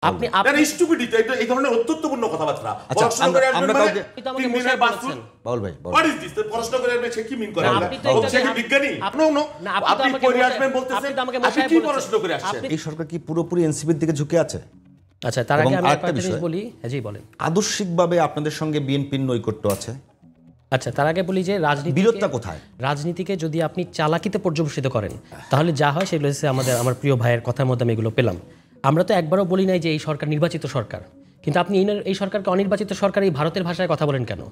আপনি স্টুপিডিটি এই ধরনের অত্যন্তপূর্ণ কথাবার্তা প্রশ্ন করে আসবেন মানে 3 দিনের বাস্তুল বাউল ভাই হোয়াট ইজ দিস প্রশ্ন করে আসবেন সে কি মিন করে সে কি বিজ্ঞানী নো আপনি পড়ে আসবেন বলতেছেন আপনি কি প্রশ্ন করে আসছেন এই সরকার কি পুরোপুরি এনসিপির দিকে ঝুঁকে আছে? আচ্ছা, তার আগে আমি একটা জিনিস বলি। হ্যাঁ জি বলেন। আদর্শিকভাবে আপনাদের সঙ্গে বিএনপির নৈকট্য আছে। আচ্ছা, তার আগে বলি যে বিরোধটা কোথায়? রাজনীতিকে যদি আপনি চালাকিতে পর্যবেসিত করেন তাহলে যা হয় সেগুলো হচ্ছে আমার প্রিয় ভাইয়ের কথার মধ্যে আমি এগুলো পেলাম। আমরা তো একবারও বলি নাই যে এই সরকার নির্বাচিত সরকার, কিন্তু আপনি এই সরকারকে অনির্বাচিত সরকার এই ভারতের ভাষায় কথা বলেন কেন?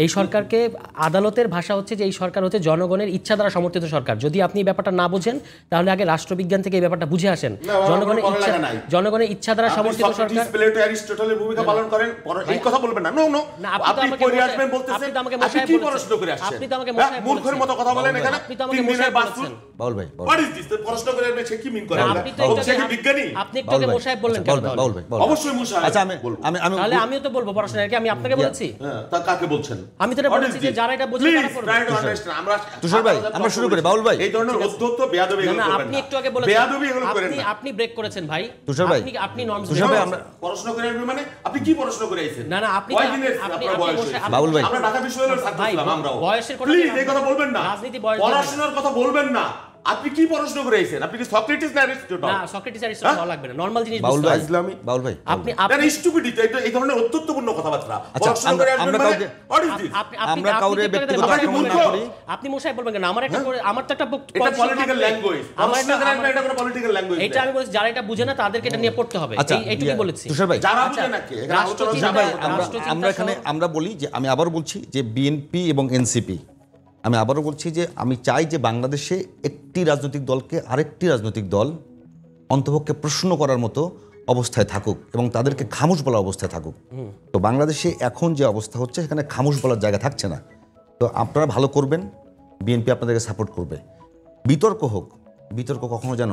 এই সরকারকে আদালতের ভাষা হচ্ছে যে এই সরকার হচ্ছে জনগণের ইচ্ছা দ্বারা সমর্থিত সরকার। যদি আপনি এই ব্যাপারটা না বুঝেন তাহলে আগে রাষ্ট্রবিজ্ঞান থেকে এই ব্যাপারটা বুঝে আসেন। জনগণের ইচ্ছা দ্বারা সমর্থিত সরকার। প্লেটো অ্যারিস্টটলের ভূমিকা পালন করেন, এই কথা বলবেন না। নো আপনি পড়ে আসবেন বলতেছেন আপনি কি প্রশ্ন করে আসছেন? আপনি তো আমাকে মশাই মূর্খের মতো কথা বলেন এখানে। আপনি তো আমাকে মশাই বলছেন বাউল ভাই হোয়াট ইজ দিস প্রশ্ন করে আসবেন সে কি মিন করে সে কি বিজ্ঞানী? আপনি একটু আগে মশাই বললেন কেন? বাউল ভাই অবশ্যই মশাই। আচ্ছা আমি তাহলে আমিও তো বলবো প্রশ্ন কি আমি আপনাকে বলেছি? হ্যাঁ, তা কাকে বলছেন? আমি তো বলেছি যে যারা এটা বোঝে তারা করবে। আমরা তুষার ভাই আমরা শুরু করি। বাউল ভাই এই ধরনের অধ্যত্ত বেয়াদবি এগুলো করবেন না। আপনি একটু আগে বলেছেন বেয়াদবি এগুলো করেন না। আপনি ব্রেক করেছেন ভাই। তুষার ভাই আপনি নর্মস তুষার ভাই আমরা প্রশ্ন করে আসবেন মানে আপনি কি প্রশ্ন করে আইছেন? না আপনি বাউল ভাই আমরা ঢাকা বিশ্ববিদ্যালয়ের ছাত্র ছিলাম আমরাও। বয়সের কথা প্লিজ এই কথা বলবেন না। রাজনীতি বয়স পড়াশোনার কথা বলবেন না। আপনি কি প্রশ্ন করে আইছেন? আপনি কি সক্রেটিস না অ্যারিস্টটল? না সক্রেটিস অ্যারিস্টটল হওয়া লাগবে না, নরমাল জিনিস বাউল বুঝতে ভাই হবে। ইসলামী বাউল ভাই আপনি স্টুপিডিটি এই ধরনের অত্যন্তপূর্ণ কথাবার্তা প্রশ্ন করে আসবেন আমরা মানে হোয়াট ইজ দিস? আমরা কাউরে ব্যক্তিগত আক্রমণ না করি। আপনি মশাই বলবেন কেন? আমার তো একটা এটা পলিটিক্যাল ল্যাঙ্গুয়েজ। এটা কোনো পলিটিক্যাল ল্যাঙ্গুয়েজ। এটা আমি বলছি যারা এটা বুঝে না তাদেরকে এটা নিয়ে পড়তে হবে। এইটুকুই বলেছি। তুষার ভাই যারা বুঝে না কি আমরা এখানে আমরা বলি যে আমি আবারও বলছি যে বিএনপি এবং এনসিপি, আমি আবারও বলছি যে আমি চাই যে বাংলাদেশে একটি রাজনৈতিক দলকে আরেকটি রাজনৈতিক দল অন্তপক্ষে প্রশ্ন করার মতো অবস্থায় থাকুক এবং তাদেরকে খামোশ বলার অবস্থায় থাকুক। তো বাংলাদেশে এখন যে অবস্থা হচ্ছে সেখানে খামোশ বলার জায়গা থাকছে না। তো আপনারা ভালো করবেন, বিএনপি আপনাদেরকে সাপোর্ট করবে। বিতর্ক হোক, বিতর্ক কখনো যেন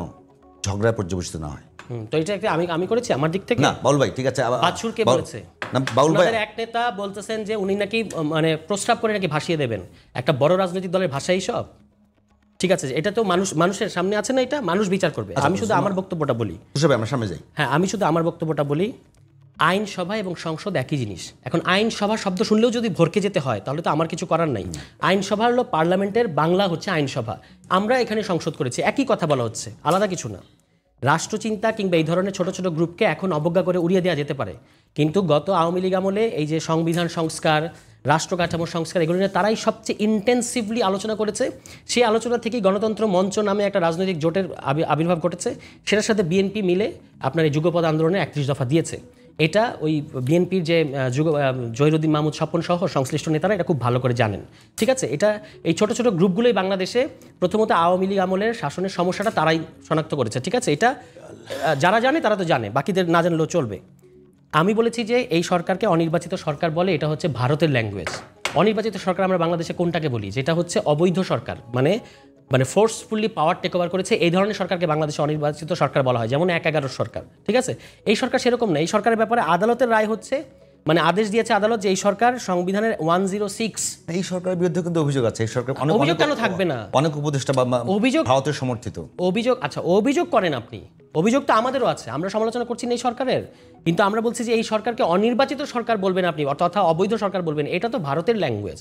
ঝগড়ায় পর্যবেসিত না হয়। তো এটা একটা আমি করেছি আমার দিক থেকে। না বাউল ভাই ঠিক আছে। বাছুর কে বলেছে? না বাউল ভাই এক নেতা বলতেছেন যে উনি নাকি মানে প্রস্তাব করে নাকি ভাসিয়ে দেবেন। একটা বড় রাজনৈতিক দলের ভাষাই সব ঠিক আছে। এটা তো মানুষের সামনে আছে না, এটা মানুষ বিচার করবে। আমি শুধু আমার বক্তব্যটা বলি। আমরা সামনে যাই। হ্যাঁ, আমি শুধু আমার বক্তব্যটা বলি। আইনসভা এবং সংসদ একই জিনিস। এখন আইনসভা শব্দ শুনলেও যদি ভরকে যেতে হয় তাহলে তো আমার কিছু করার নাই। আইনসভা হলো পার্লামেন্টের বাংলা হচ্ছে আইনসভা। আমরা এখানে সংসদ করেছি, একই কথা বলা হচ্ছে, আলাদা কিছু না। রাষ্ট্রচিন্তা কিংবা এই ধরনের ছোট ছোট গ্রুপকে এখন অবজ্ঞা করে উড়িয়ে দেওয়া যেতে পারে, কিন্তু গত আওয়ামী লীগ আমলে এই যে সংবিধান সংস্কার, রাষ্ট্র কাঠামো সংস্কার, এগুলো নিয়ে তারাই সবচেয়ে ইন্টেন্সিভলি আলোচনা করেছে। সেই আলোচনা থেকেই গণতন্ত্র মঞ্চ নামে একটা রাজনৈতিক জোটের আবির্ভাব ঘটেছে। সেটার সাথে বিএনপি মিলে আপনার এই যুগপৎ আন্দোলনে 31 দফা দিয়েছে। এটা ওই বিএনপির যে জহিরুদ্দিন মাহমুদ স্বপন সহ সংশ্লিষ্ট নেতারা এটা খুব ভালো করে জানেন। ঠিক আছে, এটা এই ছোট ছোট গ্রুপগুলোই বাংলাদেশে প্রথমত আওয়ামী লীগ আমলের শাসনের সমস্যাটা তারাই শনাক্ত করেছে। ঠিক আছে, এটা যারা জানে তারা তো জানে, বাকিদের না জানলেও চলবে। আমি বলেছি যে এই সরকারকে অনির্বাচিত সরকার বলে, এটা হচ্ছে ভারতের ল্যাঙ্গুয়েজ। অনির্বাচিত সরকার আমরা বাংলাদেশে কোনটাকে বলি? যেটা হচ্ছে অবৈধ সরকার, মানে ফোর্সফুলি পাওয়ার টেক ওভার করেছে, এই ধরনের সরকারকে বাংলাদেশে অনির্বাচিত সরকার বলা হয়, যেমন ১/১১ সরকার। ঠিক আছে, এই সরকার সেরকম না। এই সরকারের ব্যাপারে আদালতের রায় হচ্ছে, মানে আদেশ দিয়েছে আদালত যে এই সরকার সংবিধানের 106। এই সরকারের বিরুদ্ধে কিন্তু অভিযোগ আছে। এই সরকার অভিযোগ কেন থাকবে না? অনেক উপদেষ্টা বা অভিযোগ ভারতের সমর্থিত অভিযোগ। আচ্ছা, অভিযোগ করেন আপনি, অভিযোগ তো আমাদেরও আছে, আমরা সমালোচনা করছি না এই সরকারের, কিন্তু আমরা বলছি যে এই সরকারকে অনির্বাচিত সরকার বলবেন আপনি, তথা অবৈধ সরকার বলবেন, এটা তো ভারতের ল্যাঙ্গুয়েজ।